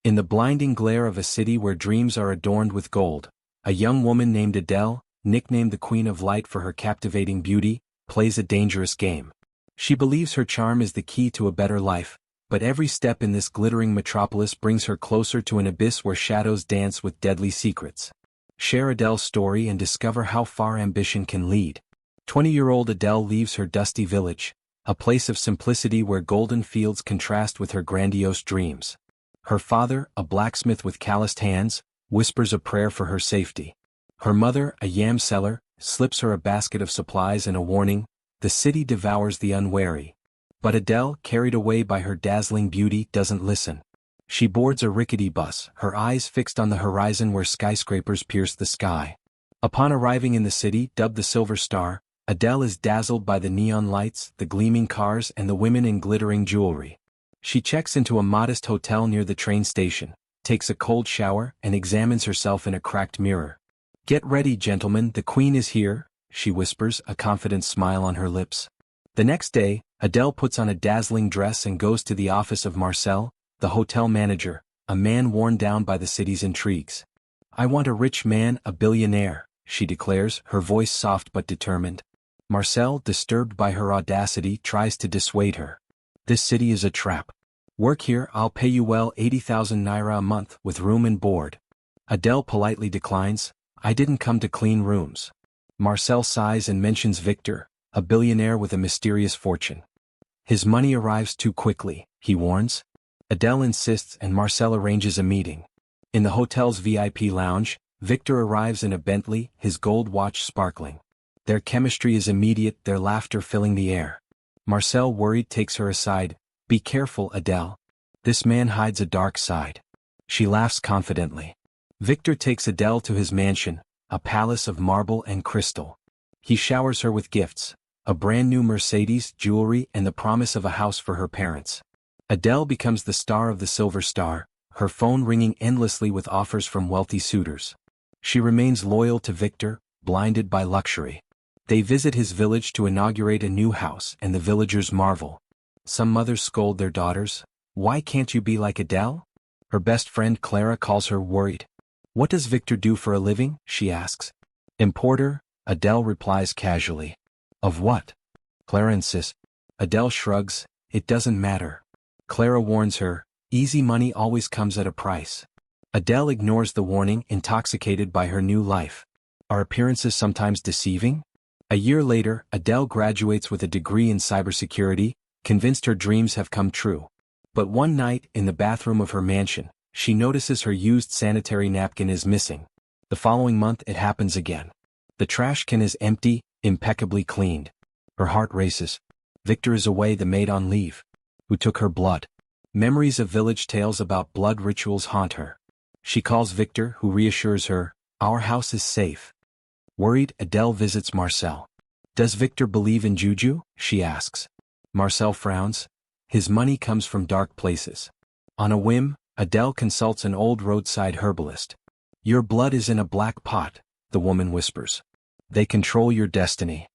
In the blinding glare of a city where dreams are adorned with gold, a young woman named Adele, nicknamed the Queen of Light for her captivating beauty, plays a dangerous game. She believes her charm is the key to a better life, but every step in this glittering metropolis brings her closer to an abyss where shadows dance with deadly secrets. Share Adele's story and discover how far ambition can lead. 20-year-old Adele leaves her dusty village, a place of simplicity where golden fields contrast with her grandiose dreams. Her father, a blacksmith with calloused hands, whispers a prayer for her safety. Her mother, a yam seller, slips her a basket of supplies and a warning: the city devours the unwary. But Adele, carried away by her dazzling beauty, doesn't listen. She boards a rickety bus, her eyes fixed on the horizon where skyscrapers pierce the sky. Upon arriving in the city, dubbed the Silver Star, Adele is dazzled by the neon lights, the gleaming cars, and the women in glittering jewelry. She checks into a modest hotel near the train station, takes a cold shower, and examines herself in a cracked mirror. "Get ready, gentlemen, the Queen is here," she whispers, a confident smile on her lips. The next day, Adele puts on a dazzling dress and goes to the office of Marcel, the hotel manager, a man worn down by the city's intrigues. "I want a rich man, a billionaire," she declares, her voice soft but determined. Marcel, disturbed by her audacity, tries to dissuade her. "This city is a trap. Work here, I'll pay you well 80,000 naira a month, with room and board." Adele politely declines. "I didn't come to clean rooms." Marcel sighs and mentions Victor, a billionaire with a mysterious fortune. "His money arrives too quickly," he warns. Adele insists and Marcel arranges a meeting. In the hotel's VIP lounge, Victor arrives in a Bentley, his gold watch sparkling. Their chemistry is immediate, their laughter filling the air. Marcel, worried, takes her aside. "Be careful, Adele. This man hides a dark side." She laughs confidently. Victor takes Adele to his mansion, a palace of marble and crystal. He showers her with gifts, a brand new Mercedes, jewelry, and the promise of a house for her parents. Adele becomes the star of the Silver Star, her phone ringing endlessly with offers from wealthy suitors. She remains loyal to Victor, blinded by luxury. They visit his village to inaugurate a new house, and the villagers marvel. Some mothers scold their daughters. "Why can't you be like Adele?" Her best friend Clara calls her worried. "What does Victor do for a living?" she asks. "Importer," Adele replies casually. "Of what?" Clara insists. Adele shrugs. "It doesn't matter." Clara warns her, "Easy money always comes at a price." Adele ignores the warning, intoxicated by her new life. Are appearances sometimes deceiving? A year later, Adele graduates with a degree in cybersecurity, convinced her dreams have come true. But one night, in the bathroom of her mansion, she notices her used sanitary napkin is missing. The following month it happens again. The trash can is empty, impeccably cleaned. Her heart races. Victor is away, the maid on leave. Who took her blood? Memories of village tales about blood rituals haunt her. She calls Victor, who reassures her, "Our house is safe." Worried, Adele visits Marcel. "Does Victor believe in juju?" she asks. Marcel frowns. "His money comes from dark places." On a whim, Adele consults an old roadside herbalist. "Your blood is in a black pot," the woman whispers. "They control your destiny."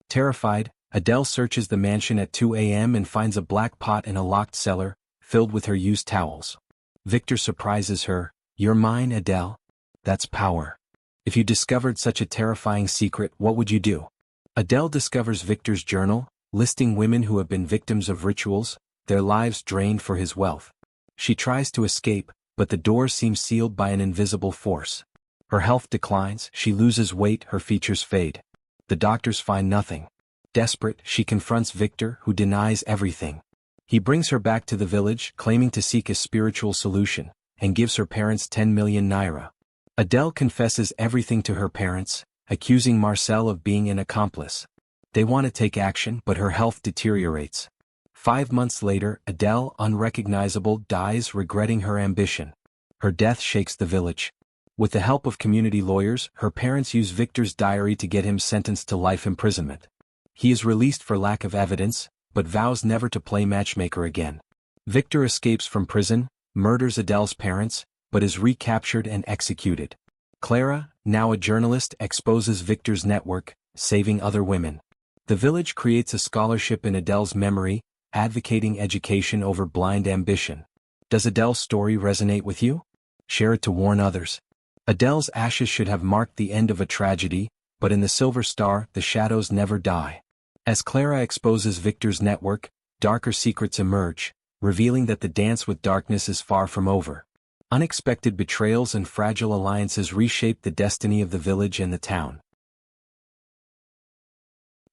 Terrified, Adele searches the mansion at 2 a.m. and finds a black pot in a locked cellar, filled with her used towels. Victor surprises her. "You're mine, Adele." That's power. If you discovered such a terrifying secret, what would you do? Adele discovers Victor's journal, listing women who have been victims of rituals, their lives drained for his wealth. She tries to escape, but the door seems sealed by an invisible force. Her health declines, she loses weight, her features fade. The doctors find nothing. Desperate, she confronts Victor, who denies everything. He brings her back to the village, claiming to seek a spiritual solution, and gives her parents 10 million naira. Adele confesses everything to her parents, accusing Marcel of being an accomplice. They want to take action, but her health deteriorates. 5 months later, Adele, unrecognizable, dies, regretting her ambition. Her death shakes the village. With the help of community lawyers, her parents use Victor's diary to get him sentenced to life imprisonment. He is released for lack of evidence, but vows never to play matchmaker again. Victor escapes from prison, murders Adele's parents, but is recaptured and executed. Clara, now a journalist, exposes Victor's network, saving other women. The village creates a scholarship in Adele's memory, advocating education over blind ambition. Does Adele's story resonate with you? Share it to warn others. Adele's ashes should have marked the end of a tragedy, but in the Silver Star, the shadows never die. As Clara exposes Victor's network, darker secrets emerge, revealing that the dance with darkness is far from over. Unexpected betrayals and fragile alliances reshape the destiny of the village and the town.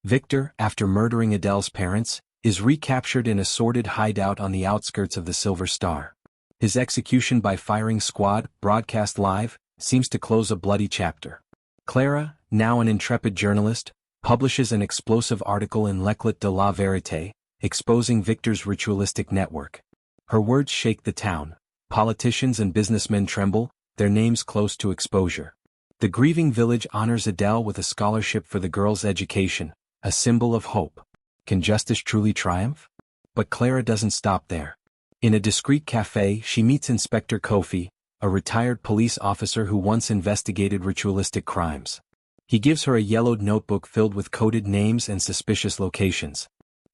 Victor, after murdering Adele's parents, is recaptured in a sordid hideout on the outskirts of the Silver Star. His execution by firing squad, broadcast live, seems to close a bloody chapter. Clara, now an intrepid journalist, publishes an explosive article in L'Éclat de la Vérité, exposing Victor's ritualistic network. Her words shake the town. Politicians and businessmen tremble, their names close to exposure. The grieving village honors Adele with a scholarship for the girl's education, a symbol of hope. Can justice truly triumph? But Clara doesn't stop there. In a discreet cafe, she meets Inspector Kofi, a retired police officer who once investigated ritualistic crimes. He gives her a yellowed notebook filled with coded names and suspicious locations.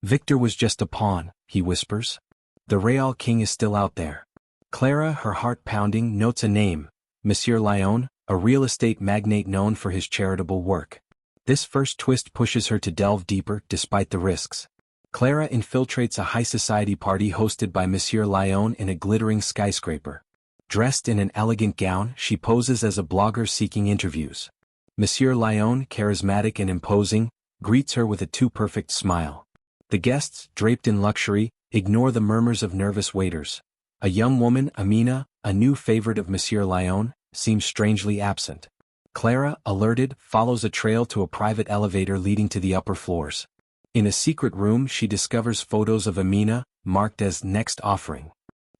Victor was just a pawn, he whispers. The Real King is still out there. Clara, her heart pounding, notes a name, Monsieur Lyon, a real estate magnate known for his charitable work. This first twist pushes her to delve deeper, despite the risks. Clara infiltrates a high society party hosted by Monsieur Lyon in a glittering skyscraper. Dressed in an elegant gown, she poses as a blogger seeking interviews. Monsieur Lyon, charismatic and imposing, greets her with a too-perfect smile. The guests, draped in luxury, ignore the murmurs of nervous waiters. A young woman, Amina, a new favorite of Monsieur Lyon, seems strangely absent. Clara, alerted, follows a trail to a private elevator leading to the upper floors. In a secret room she discovers photos of Amina, marked as next offering.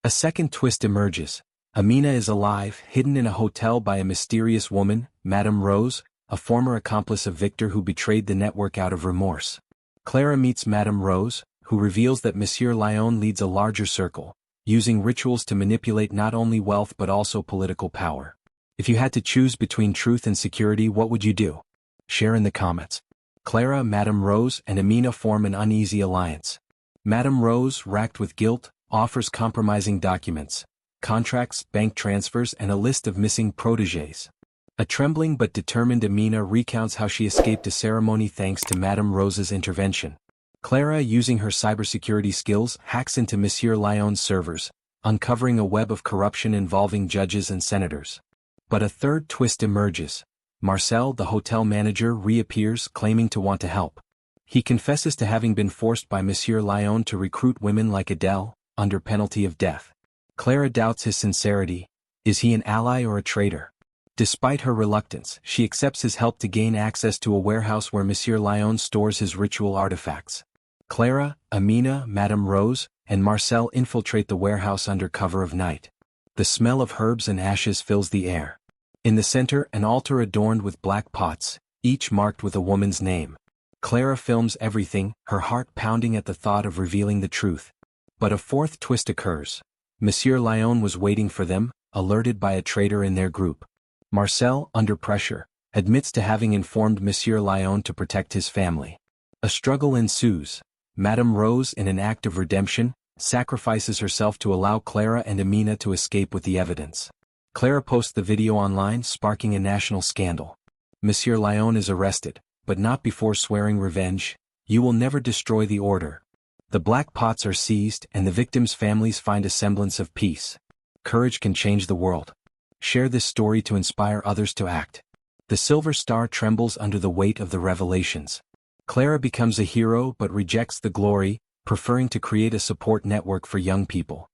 A second twist emerges. Amina is alive, hidden in a hotel by a mysterious woman, Madame Rose, a former accomplice of Victor who betrayed the network out of remorse. Clara meets Madame Rose, who reveals that Monsieur Lyon leads a larger circle, using rituals to manipulate not only wealth but also political power. If you had to choose between truth and security, what would you do? Share in the comments. Clara, Madame Rose, and Amina form an uneasy alliance. Madame Rose, racked with guilt, offers compromising documents, contracts, bank transfers, and a list of missing protégés. A trembling but determined Amina recounts how she escaped a ceremony thanks to Madame Rose's intervention. Clara, using her cybersecurity skills, hacks into Monsieur Lyon's servers, uncovering a web of corruption involving judges and senators. But a third twist emerges. Marcel, the hotel manager, reappears, claiming to want to help. He confesses to having been forced by Monsieur Lyon to recruit women like Adele, under penalty of death. Clara doubts his sincerity. Is he an ally or a traitor? Despite her reluctance, she accepts his help to gain access to a warehouse where Monsieur Lyon stores his ritual artifacts. Clara, Amina, Madame Rose, and Marcel infiltrate the warehouse under cover of night. The smell of herbs and ashes fills the air. In the center, an altar adorned with black pots, each marked with a woman's name. Clara films everything, her heart pounding at the thought of revealing the truth. But a fourth twist occurs. Monsieur Lyon was waiting for them, alerted by a traitor in their group. Marcel, under pressure, admits to having informed Monsieur Lyon to protect his family. A struggle ensues. Madame Rose, in an act of redemption, sacrifices herself to allow Clara and Amina to escape with the evidence. Clara posts the video online, sparking a national scandal. Monsieur Lyon is arrested, but not before swearing revenge. You will never destroy the order. The black pots are seized, and the victims' families find a semblance of peace. Courage can change the world. Share this story to inspire others to act. The Silver Star trembles under the weight of the revelations. Clara becomes a hero but rejects the glory, preferring to create a support network for young people.